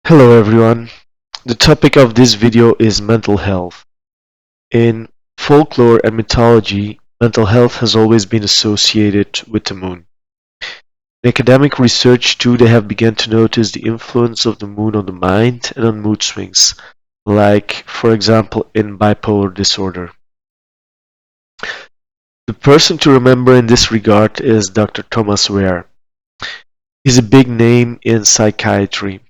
Hello everyone. The topic of this video is mental health. In folklore and mythology, mental health has always been associated with the moon. In academic research too, they have begun to notice the influence of the moon on the mind and on mood swings, like, for example, in bipolar disorder. The person to remember in this regard is Dr. Thomas Ware. He's a big name in psychiatry.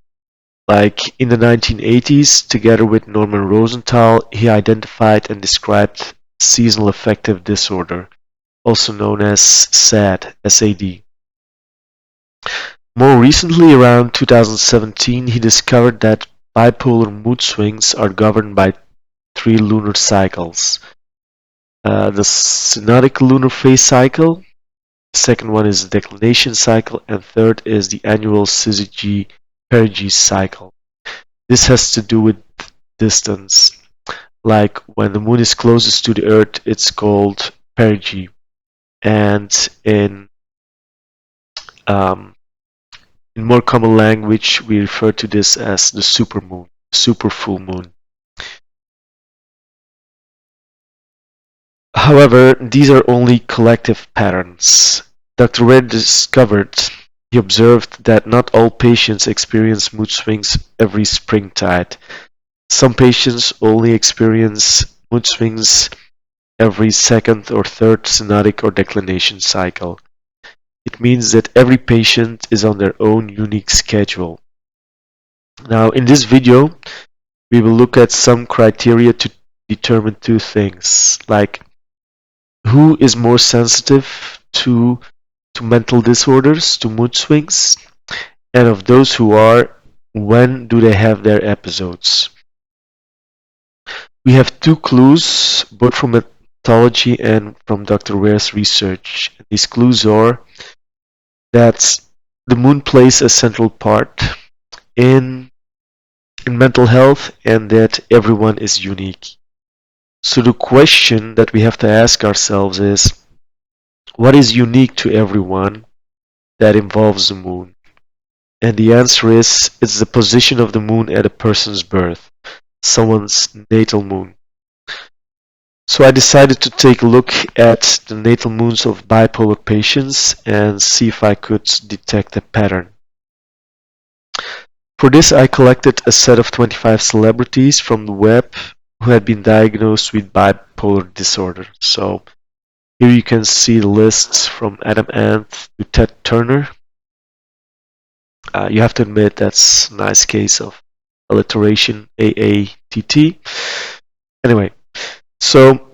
Like in the 1980s, together with Norman Rosenthal, he identified and described seasonal affective disorder, also known as SAD, SAD. More recently, around 2017, he discovered that bipolar mood swings are governed by three lunar cycles. The synodic lunar phase cycle, the second one is the declination cycle, and third is the annual syzygy-perigee cycle. This has to do with distance. Like when the moon is closest to the earth, it's called perigee, and um, in more common language, we refer to this as the supermoon, super full moon. However, these are only collective patterns. Dr. Red discovered, he observed that not all patients experience mood swings every springtide. Some patients only experience mood swings every second or third synodic or declination cycle. It means that every patient is on their own unique schedule. Now, in this video, we will look at some criteria to determine two things, like who is more sensitive to mental disorders, to mood swings, and of those who are, when do they have their episodes. We have two clues, both from mythology and from Dr. Ware's research. These clues are that the moon plays a central part in in mental health and that everyone is unique. So the question that we have to ask ourselves is, what is unique to everyone that involves the moon? And the answer is, it's the position of the moon at a person's birth, someone's natal moon. So I decided to take a look at the natal moons of bipolar patients and see if I could detect a pattern. For this, I collected a set of 25 celebrities from the web who had been diagnosed with bipolar disorder. So here you can see the lists from Adam Ant to Ted Turner. You have to admit that's a nice case of alliteration, AATT. Anyway, so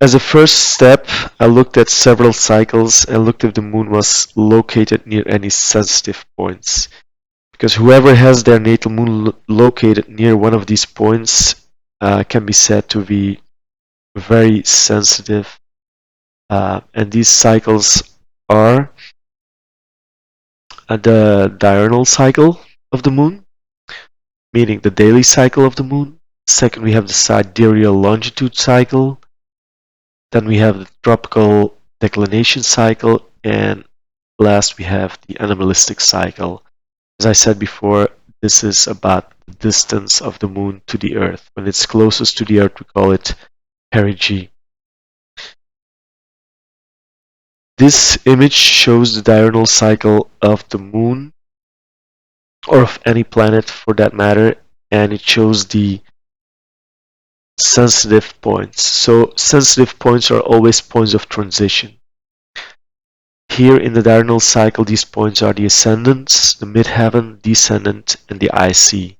as a first step, I looked at several cycles and looked if the moon was located near any sensitive points. Because whoever has their natal moon located near one of these points can be said to be very sensitive. And these cycles are the diurnal cycle of the moon, meaning the daily cycle of the moon. Second, we have the sidereal longitude cycle. Then we have the tropical declination cycle. And last, we have the animalistic cycle. As I said before, this is about the distance of the moon to the earth. When it's closest to the earth, we call it perigee. This image shows the diurnal cycle of the moon, or of any planet for that matter, and it shows the sensitive points. So sensitive points are always points of transition. Here in the diurnal cycle, these points are the ascendants, the midheaven, descendant, and the IC.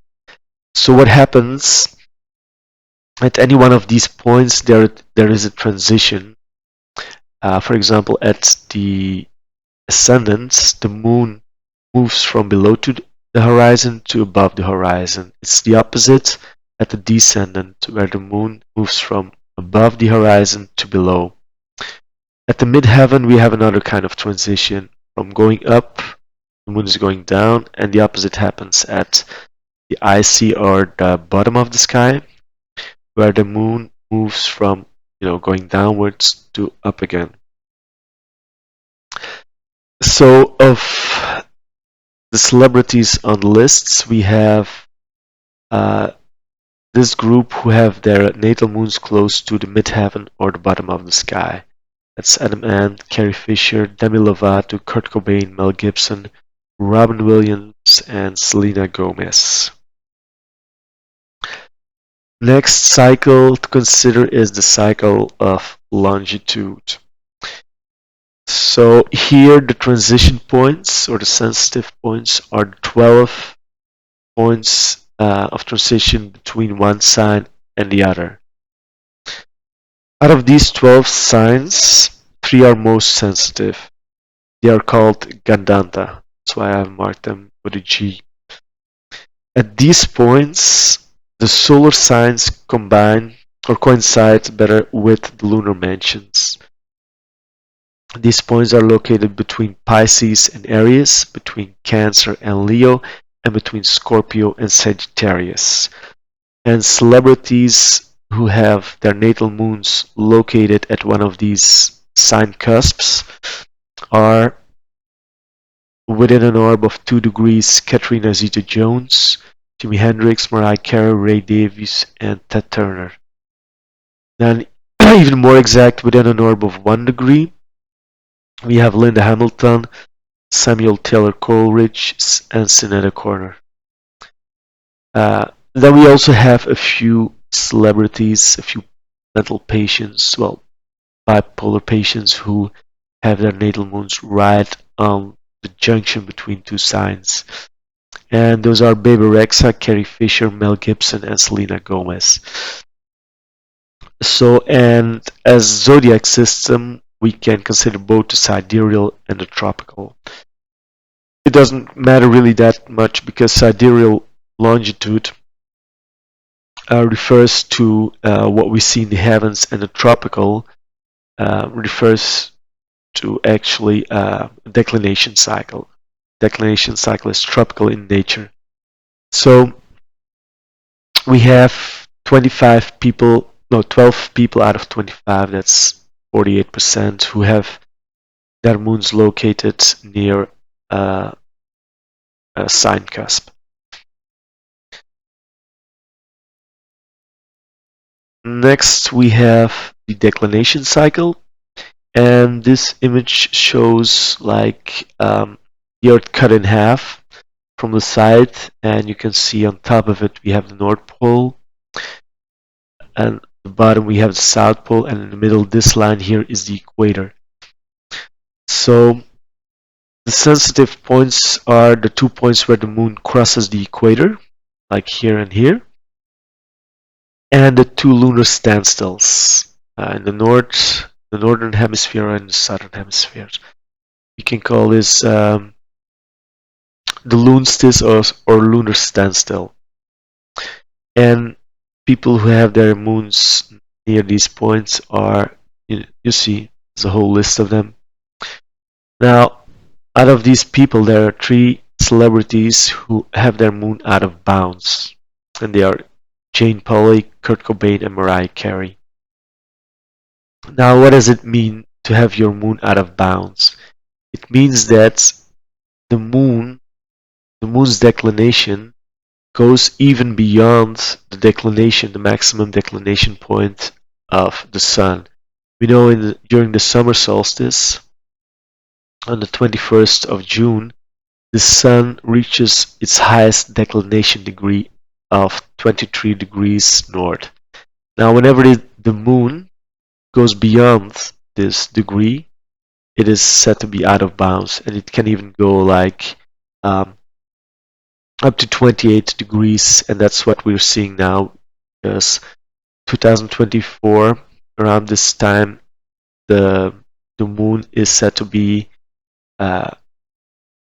So what happens at any one of these points, there is a transition. For example, at the ascendants, the moon moves from below to the horizon to above the horizon. It's the opposite at the descendant, where the moon moves from above the horizon to below. At the midheaven, we have another kind of transition. From going up, the moon is going down, and the opposite happens at the IC, or the bottom of the sky, where the moon moves from going downwards to up again. So of the celebrities on the lists, we have Uh, this group who have their natal moons close to the midheaven or the bottom of the sky. That's Adam Ant, Carrie Fisher, Demi Lovato, Kurt Cobain, Mel Gibson, Robin Williams, and Selena Gomez. Next cycle to consider is the cycle of longitude. So here the transition points or the sensitive points are the 12 points of transition between one sign and the other. Out of these 12 signs, 3 are most sensitive. They are called Gandanta. That's why I've marked them with a G. At these points, the solar signs combine or coincide better with the lunar mansions. These points are located between Pisces and Aries, between Cancer and Leo, and between Scorpio and Sagittarius. And celebrities who have their natal moons located at one of these sign cusps are within an orb of 2 degrees Katrina Zeta-Jones, Jimi Hendrix, Mariah Carey, Ray Davies, and Ted Turner. Then, even more exact, within an orb of 1 degree, we have Linda Hamilton, Samuel Taylor Coleridge, and Sinead O'Connor. Then we also have a few celebrities, a few mental patients, well, bipolar patients who have their natal moons right on the junction between two signs. And those are Baby Rexha, Carrie Fisher, Mel Gibson, and Selena Gomez. So, and as zodiac system, we can consider both the sidereal and the tropical. It doesn't matter really that much because sidereal longitude refers to what we see in the heavens, and the tropical refers to actually declination cycle. Declination cycle is tropical in nature. So we have 25 people, no, 12 people out of 25, that's 48%, who have their moons located near a sign cusp. Next, we have the declination cycle, and this image shows like the Earth cut in half from the side, and you can see on top of it we have the North Pole, and at the bottom we have the South Pole, and in the middle, this line here is the equator. So the sensitive points are the 2 points where the moon crosses the equator, like here and here, and the 2 lunar standstills in the northern hemisphere and the southern hemisphere. You can call this the lunstis or lunar standstill. And people who have their moons near these points are, you see, there's a whole list of them. Now, out of these people, there are 3 celebrities who have their moon out of bounds, and they are Jane Pauley, Kurt Cobain, and Mariah Carey. Now, what does it mean to have your moon out of bounds? It means that the moon, the moon's declination, goes even beyond the declination, the maximum declination point of the sun. We know during the summer solstice, on the 21st of June, the sun reaches its highest declination degree of 23 degrees north. Now, whenever the moon goes beyond this degree, it is said to be out of bounds, and it can even go like up to 28 degrees, and that's what we're seeing now, because 2024, around this time, the moon is said to be uh,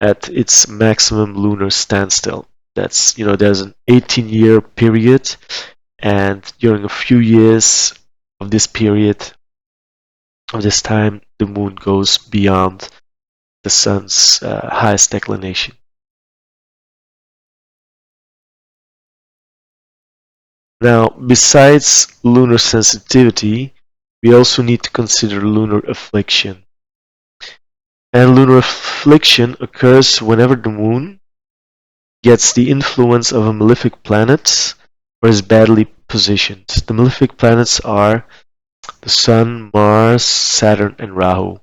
at its maximum lunar standstill. That's, there's an 18-year period, and during a few years of this period, of this time, the moon goes beyond the sun's highest declination. Now, besides lunar sensitivity, we also need to consider lunar affliction. And lunar affliction occurs whenever the moon gets the influence of a malefic planet or is badly positioned. The malefic planets are the Sun, Mars, Saturn, and Rahu.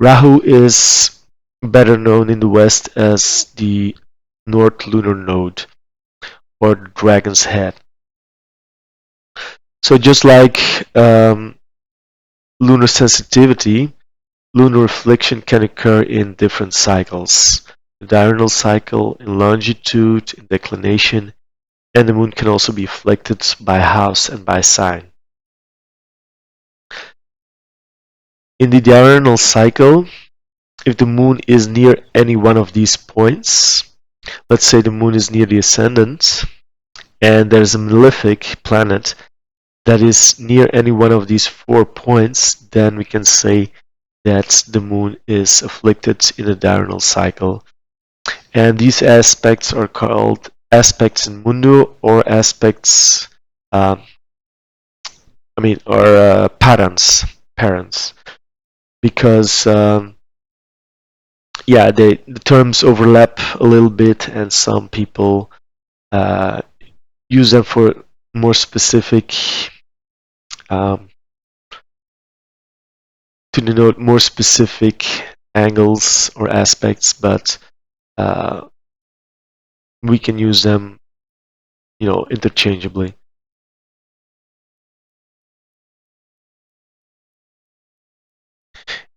Rahu is better known in the West as the North Lunar Node or the Dragon's Head. So just like lunar sensitivity, lunar reflection can occur in different cycles. The diurnal cycle, in longitude, in declination, and the moon can also be afflicted by house and by sign. In the diurnal cycle, if the moon is near any one of these points, let's say the moon is near the ascendant, and there's a malefic planet that is near any one of these 4 points, then we can say that the moon is afflicted in a diurnal cycle. And these aspects are called aspects in mundo or aspects, um, or parents, because yeah, the terms overlap a little bit, and some people uh, use them for more specific um, to denote more specific angles or aspects, but uh, we can use them, interchangeably.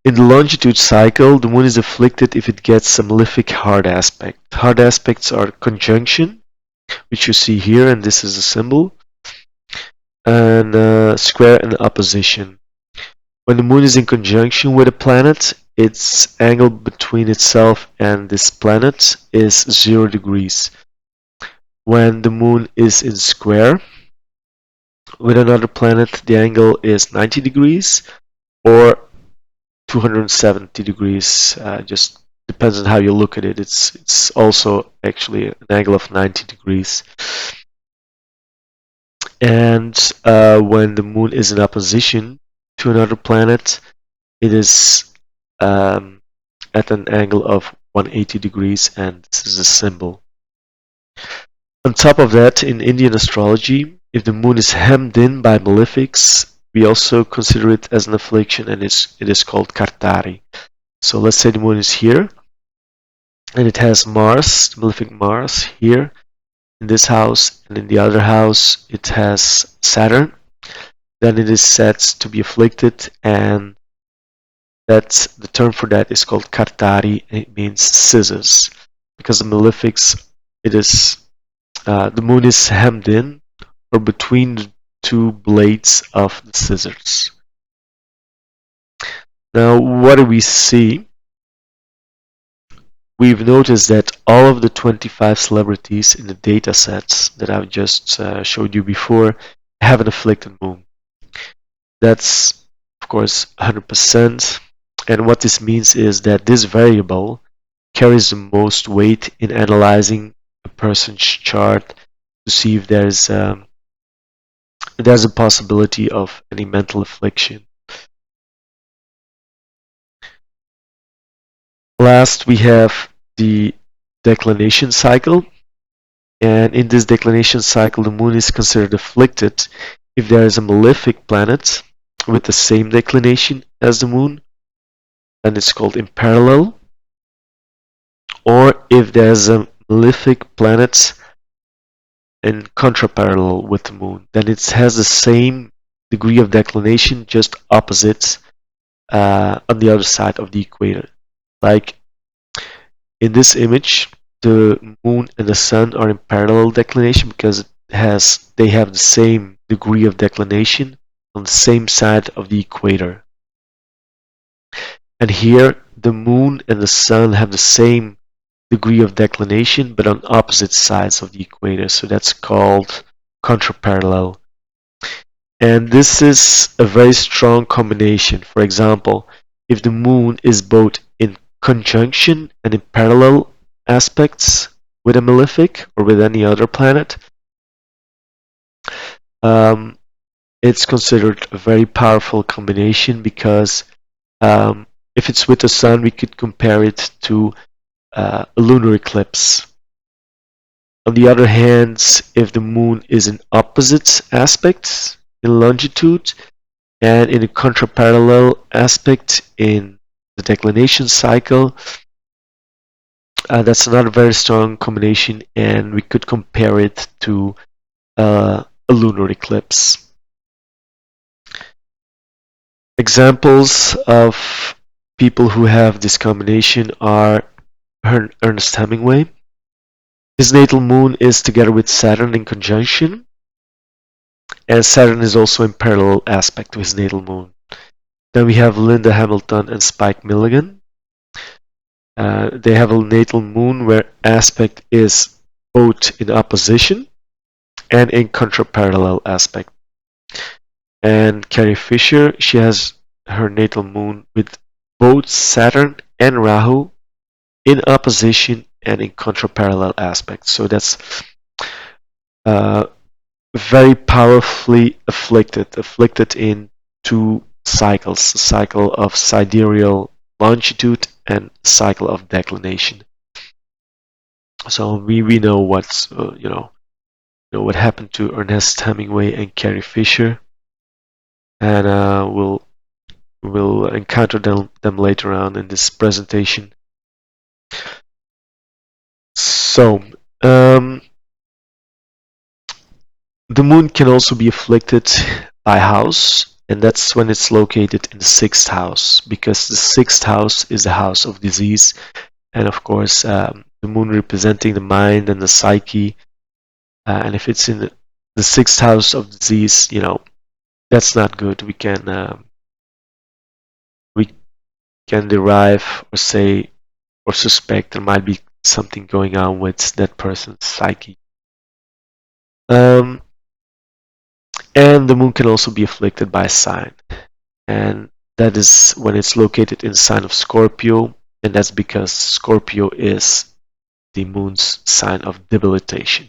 In the longitude cycle, the moon is afflicted if it gets a malefic hard aspect. Hard aspects are conjunction, which you see here, and this is a symbol, and square and opposition. When the moon is in conjunction with a planet, its angle between itself and this planet is 0 degrees. When the moon is in square with another planet, the angle is 90 degrees or 270 degrees. Just depends on how you look at it. It's also actually an angle of 90 degrees. And when the moon is in opposition to another planet, it is um, at an angle of 180 degrees, and this is a symbol. On top of that, in Indian astrology, if the moon is hemmed in by malefics, we also consider it as an affliction, and it is called Kartari. So let's say the moon is here, and it has Mars, the malefic Mars, here in this house, and in the other house it has Saturn. Then it is said to be afflicted, and that's the term for that is called Kartari, and it means scissors, because the malefics, it is the moon is hemmed in or between the two blades of the scissors. Now, what do we see? We've noticed that all of the 25 celebrities in the data sets that I've just showed you before have an afflicted moon. That's, of course, 100%. And what this means is that this variable carries the most weight in analyzing a person's chart to see if there's a possibility of any mental affliction. Last, we have the declination cycle. And in this declination cycle, the moon is considered afflicted if there is a malefic planet with the same declination as the moon, and it's called in parallel, or if there's a malefic planet in contraparallel with the moon, then it has the same degree of declination, just opposite on the other side of the equator. Like in this image, the moon and the sun are in parallel declination because they have the same degree of declination on the same side of the equator. And here, the moon and the sun have the same degree of declination but on opposite sides of the equator, so that's called contraparallel. And this is a very strong combination. For example, if the moon is both in conjunction and in parallel aspects with a malefic or with any other planet, um, it's considered a very powerful combination because if it's with the sun, we could compare it to a lunar eclipse. On the other hand, if the moon is in opposite aspects in longitude and in a contraparallel aspect in the declination cycle, that's another very strong combination, and we could compare it to a lunar eclipse. Examples of people who have this combination are Ernest Hemingway. His natal moon is together with Saturn in conjunction, and Saturn is also in parallel aspect to his natal moon. Then we have Linda Hamilton and Spike Milligan. They have a natal moon where aspect is both in opposition and in contraparallel aspect. And Carrie Fisher, she has her natal moon with both Saturn and Rahu in opposition and in contraparallel aspects. So that's uh, very powerfully afflicted in two cycles, a cycle of sidereal longitude and cycle of declination. So we know what's what happened to Ernest Hemingway and Carrie Fisher, and we'll encounter them later on in this presentation. So um, the moon can also be afflicted by house, and that's when it's located in the sixth house, because the sixth house is the house of disease, and of course, the moon representing the mind and the psyche. And if it's in the sixth house of disease, that's not good. We can derive or say or suspect there might be something going on with that person's psyche. Um, and the moon can also be afflicted by a sign, and that is when it's located in the sign of Scorpio, and that's because Scorpio is the moon's sign of debilitation.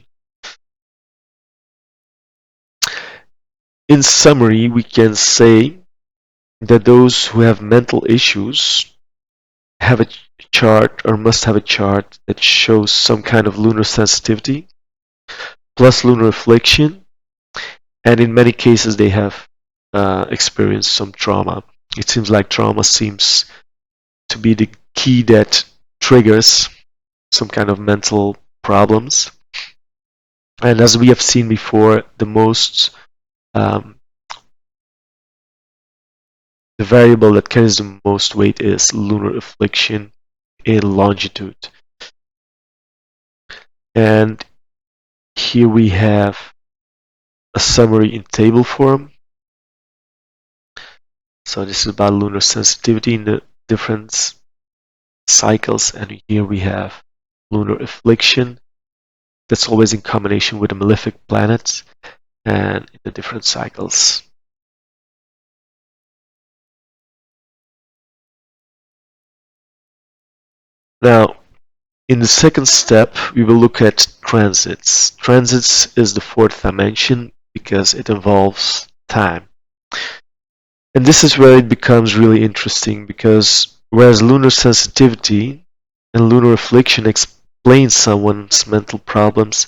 In summary, we can say that those who have mental issues have a chart or must have a chart that shows some kind of lunar sensitivity plus lunar affliction, and in many cases they have experienced some trauma. It seems like trauma seems to be the key that triggers some kind of mental problems. And as we have seen before, um, the variable that carries the most weight is lunar affliction in longitude. And here we have a summary in table form. So this is about lunar sensitivity in the different cycles, and here we have lunar affliction. That's always in combination with the malefic planets and in the different cycles. Now, in the second step, we will look at transits. Transits is the fourth dimension because it involves time. And this is where it becomes really interesting, because whereas lunar sensitivity and lunar affliction explain someone's mental problems,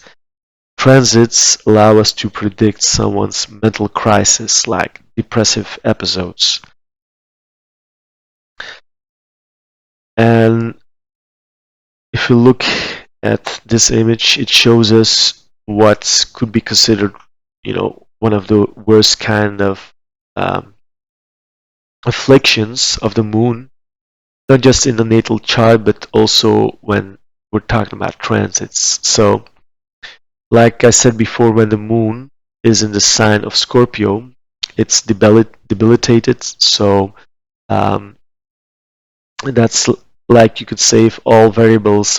transits allow us to predict someone's mental crisis, like depressive episodes. And if you look at this image, it shows us what could be considered, one of the worst kind of um, afflictions of the moon, not just in the natal chart, but also when we're talking about transits. So, like I said before, when the moon is in the sign of Scorpio, it's debilitated. So, um, that's like you could say if all the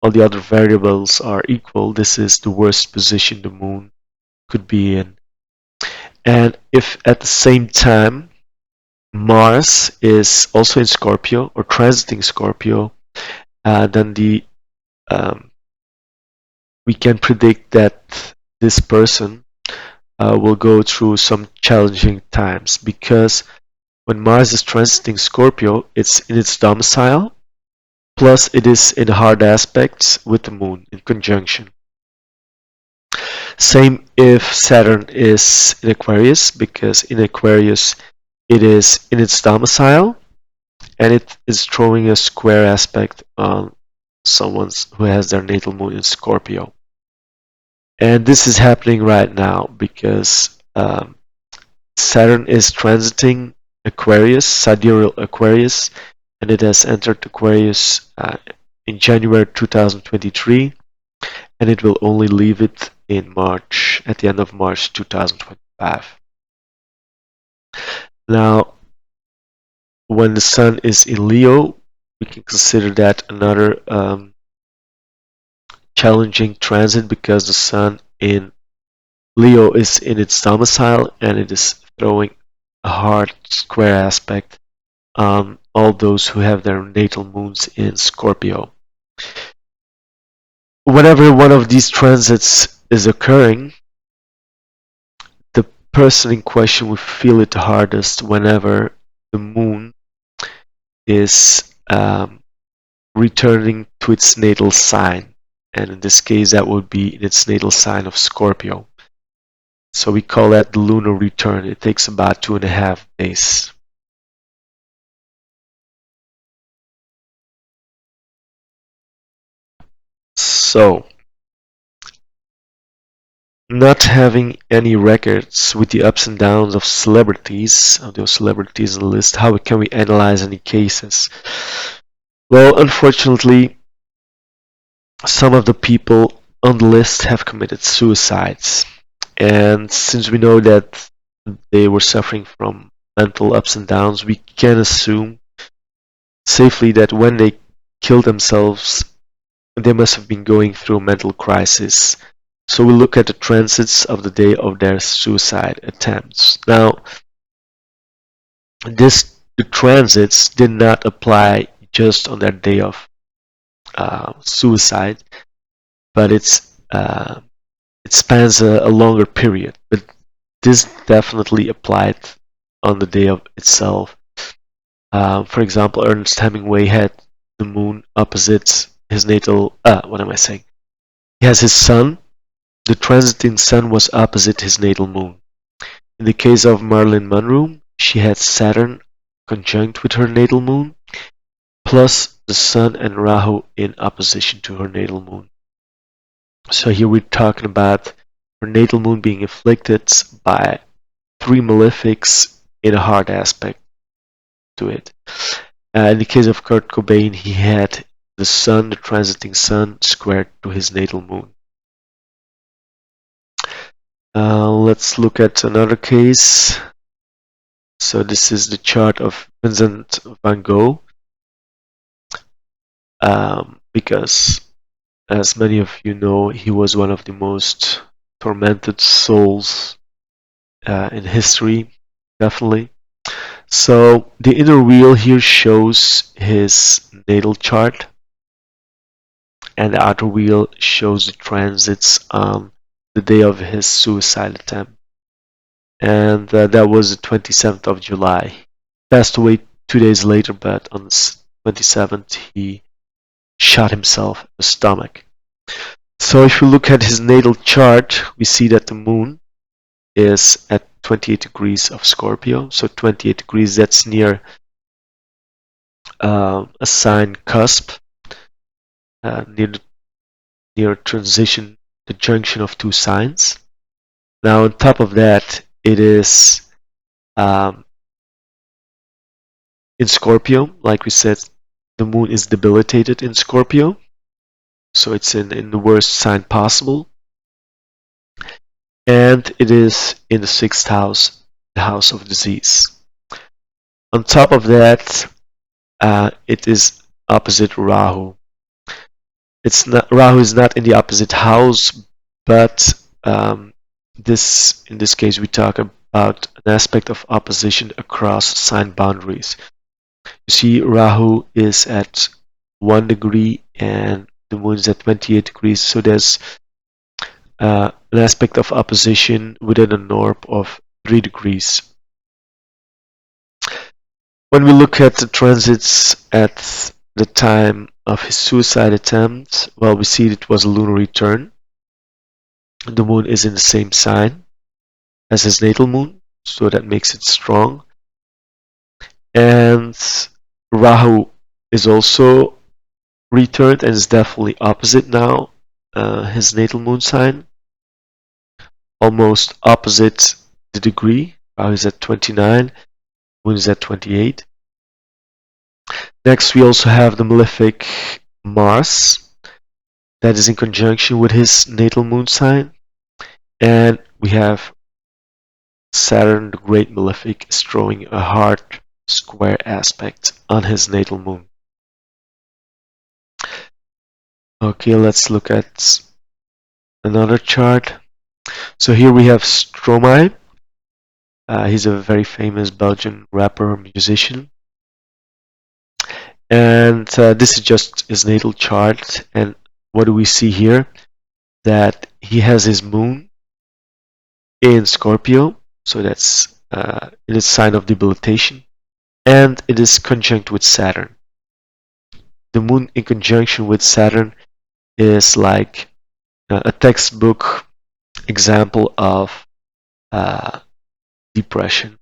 other variables are equal, this is the worst position the moon could be in. And if at the same time Mars is also in Scorpio or transiting Scorpio, then um, we can predict that this person will go through some challenging times, because when Mars is transiting Scorpio, it's in its domicile, plus it is in hard aspects with the moon in conjunction. Same if Saturn is in Aquarius, because in Aquarius it is in its domicile and it is throwing a square aspect on someone who has their natal moon in Scorpio. And this is happening right now because Saturn is transiting Aquarius, sidereal Aquarius, and it has entered Aquarius in January 2023, and it will only leave it in March, at the end of March 2025. Now, when the Sun is in Leo, we can consider that another challenging transit because the Sun in Leo is in its domicile and it is throwing a hard square aspect on all those who have their natal moons in Scorpio. Whenever one of these transits is occurring, the person in question will feel it hardest whenever the moon is returning to its natal sign. And in this case, that would be in its natal sign of Scorpio. So we call that the lunar return. It takes about 2.5 days. So, not having any records with the ups and downs of celebrities, of those celebrities on the list, how can we analyze any cases? Well, unfortunately, some of the people on the list have committed suicides. And since we know that they were suffering from mental ups and downs, we can assume safely that when they killed themselves, they must have been going through a mental crisis. So we look at the transits of the day of their suicide attempts. Now, the transits did not apply just on their day of suicide, but it spans a longer period. But this definitely applied on the day of itself. For example, Ernest Hemingway had the moon opposite his natal. What am I saying? He has his sun. The transiting sun was opposite his natal moon. In the case of Marilyn Monroe, she had Saturn conjunct with her natal moon, plus the sun and Rahu in opposition to her natal moon. So here we're talking about her natal moon being afflicted by three malefics in a hard aspect to it. In the case of Kurt Cobain, he had the sun, the transiting sun, squared to his natal moon. Let's look at another case. So this is the chart of Vincent van Gogh, because as many of you know, he was one of the most tormented souls in history, definitely. So the inner wheel here shows his natal chart, and the outer wheel shows the transits on the day of his suicide attempt. And that was the 27th of July. Passed away 2 days later, but on the 27th he shot himself in the stomach. So if we look at his natal chart, we see that the moon is at 28 degrees of Scorpio. So 28 degrees, that's near a sign cusp, near transition, the junction of two signs. Now on top of that, it is um, in Scorpio. Like we said, the moon is debilitated in Scorpio, so it's in the worst sign possible. And it is in the sixth house, the house of disease. On top of that, it is opposite Rahu. It's not Rahu is not in the opposite house, but this in this case we talk about an aspect of opposition across sign boundaries. You see, Rahu is at 1 degree and the moon is at 28 degrees, so there's an aspect of opposition within a norm of 3 degrees. When we look at the transits at the time of his suicide attempt, well, we see it was a lunar return. The moon is in the same sign as his natal moon, so that makes it strong. And Rahu is also returned and is definitely opposite now his natal moon sign, almost opposite the degree. Rahu is at 29, moon is at 28. Next, we also have the malefic Mars that is in conjunction with his natal moon sign, and we have Saturn, the great malefic, is drawing a hard square aspect on his natal moon. Okay, let's look at another chart. So here we have Stromae. He's a very famous Belgian rapper musician, and this is just his natal chart. And what do we see here? That he has his moon in Scorpio, so that's in its sign of debilitation, and it is conjunct with Saturn. The moon in conjunction with Saturn is like a textbook example of uh, depression.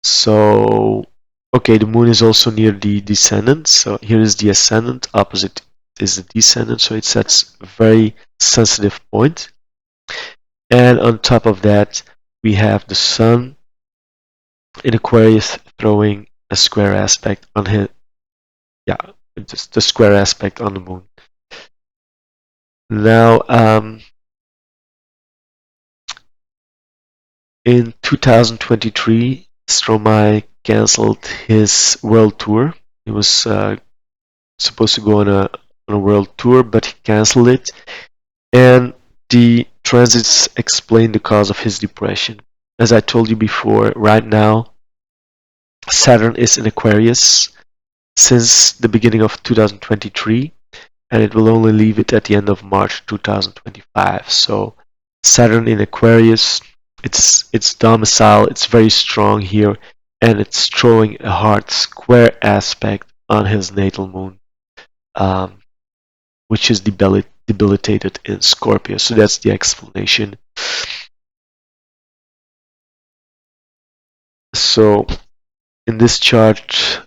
So, okay, the moon is also near the descendant. So here is the ascendant, opposite is the descendant. So it sets a very sensitive point. And on top of that, we have the sun in Aquarius throwing a square aspect on his, yeah, just the square aspect on the moon. Now, in 2023, Stromae cancelled his world tour. He was supposed to go on a world tour, but he cancelled it. And the transits explain the cause of his depression. As I told you before, right now Saturn is in Aquarius since the beginning of 2023, and it will only leave it at the end of March 2025. So Saturn in Aquarius, its domicile, it's very strong here, and it's throwing a hard square aspect on his natal moon, um, which is debilitated in Scorpio. So that's the explanation. So in this chart,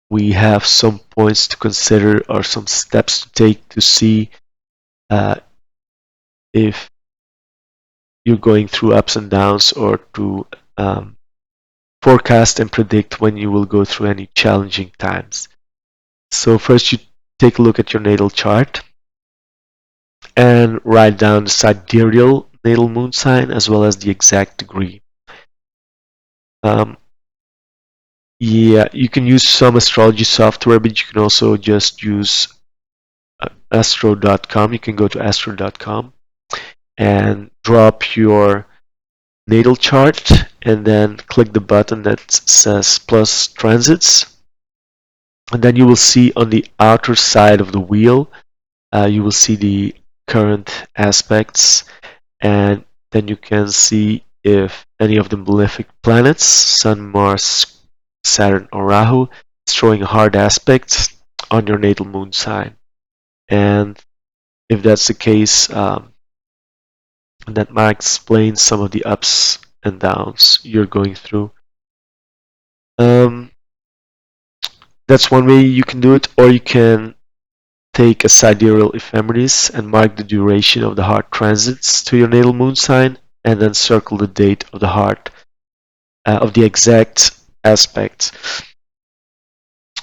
we have some points to consider or some steps to take to see uh, if you're going through ups and downs, or to um, forecast and predict when you will go through any challenging times. So first you take a look at your natal chart and write down the sidereal natal moon sign as well as the exact degree. Um, yeah, you can use some astrology software, but you can also just use astro.com. You can go to astro.com and draw up your natal chart and then click the button that says plus transits. And then you will see on the outer side of the wheel, you will see the current aspects, and then you can see if any of the malefic planets, Sun, Mars, Saturn, or Rahu, is throwing a hard aspect on your natal moon sign. And if that's the case, that might explain some of the ups and downs you're going through. Um, that's one way you can do it, or you can take a sidereal ephemeris and mark the duration of the hard transits to your natal moon sign, and then circle the date of the hard of the exact aspect.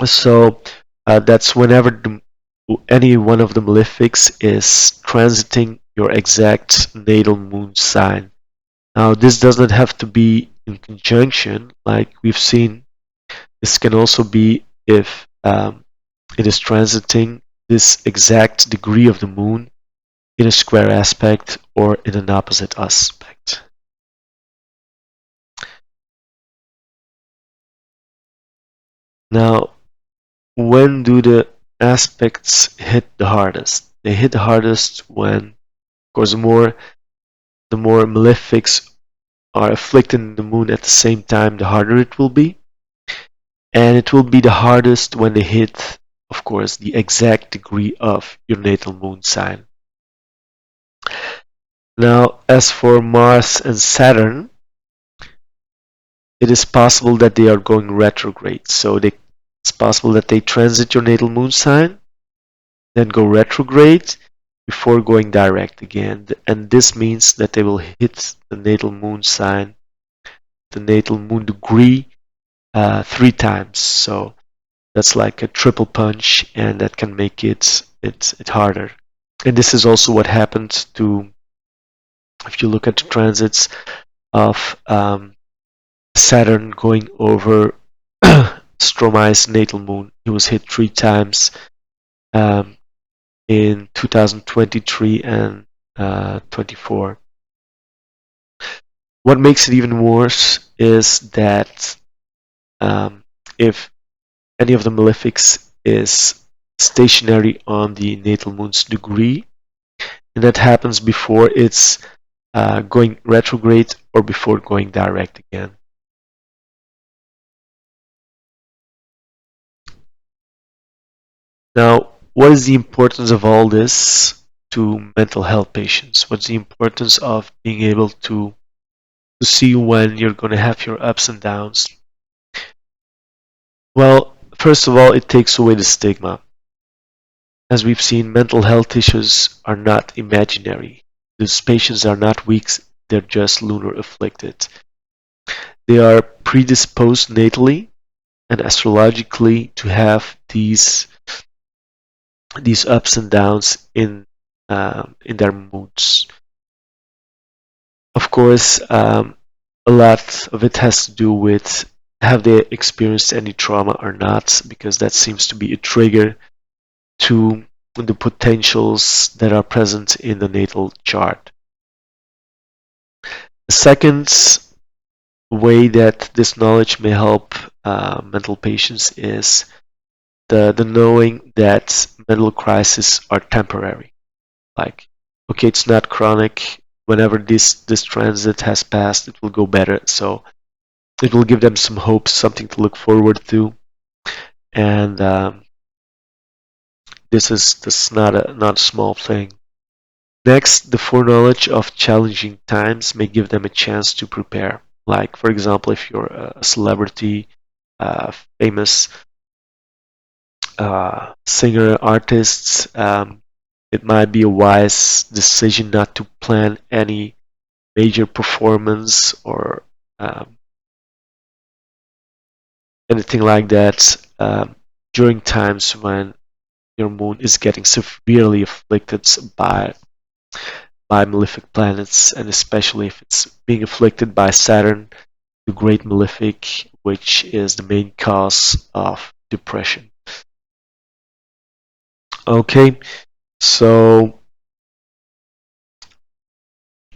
So that's whenever any one of the malefics is transiting your exact natal moon sign. Now, this doesn't have to be in conjunction, like we've seen. This can also be if it is transiting this exact degree of the moon in a square aspect or in an opposite aspect. Now, when do the aspects hit the hardest? They hit the hardest when, of course, the more malefics are afflicting the moon at the same time, the harder it will be. And it will be the hardest when they hit of course, the exact degree of your natal moon sign. Now, as for Mars and Saturn, it is possible that they are going retrograde. So it's possible that they transit your natal moon sign, then go retrograde before going direct again. And this means that they will hit the natal moon sign, the natal moon degree, 3 times. So that's like a triple punch, and that can make it harder. And this is also what happened to, if you look at the transits of Saturn going over Stromae's natal moon. He was hit 3 times um, in 2023 and 24. What makes it even worse is that um, if any of the malefics is stationary on the natal moon's degree, and that happens before it's going retrograde or before going direct again. Now, what is the importance of all this to mental health patients? What's the importance of being able to see when you're going to have your ups and downs? Well, first of all, it takes away the stigma. As we've seen, mental health issues are not imaginary. These patients are not weak, they're just lunar afflicted. They are predisposed natally and astrologically to have these ups and downs in their moods. Of course, a lot of it has to do with have they experienced any trauma or not, because that seems to be a trigger to the potentials that are present in the natal chart. The second way that this knowledge may help mental patients is the knowing that mental crises are temporary. Like, okay, it's not chronic. Whenever this transit has passed, it will go better. So it will give them some hope, something to look forward to, and this is not a small thing. Next, the foreknowledge of challenging times may give them a chance to prepare. Like, for example, if you're a celebrity, famous singer, artist, it might be a wise decision not to plan any major performance or um, anything like that during times when your moon is getting severely afflicted by malefic planets, and especially if it's being afflicted by Saturn, the great malefic, which is the main cause of depression. Okay, so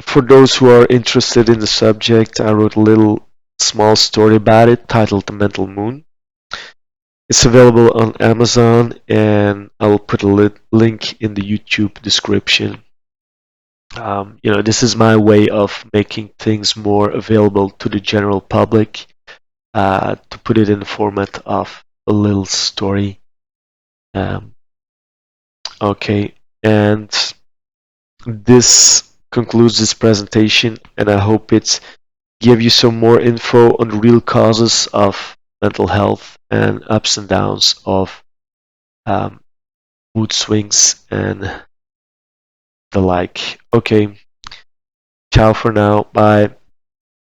for those who are interested in the subject, I wrote a little small story about it titled The Mental Moon. It's available on Amazon, and I will put a link in the YouTube description. This is my way of making things more available to the general public, to put it in the format of a little story. Um, okay, and this concludes this presentation, and I hope it gave you some more info on the real causes of mental health and ups and downs of um, mood swings and the like. Okay, ciao for now. Bye.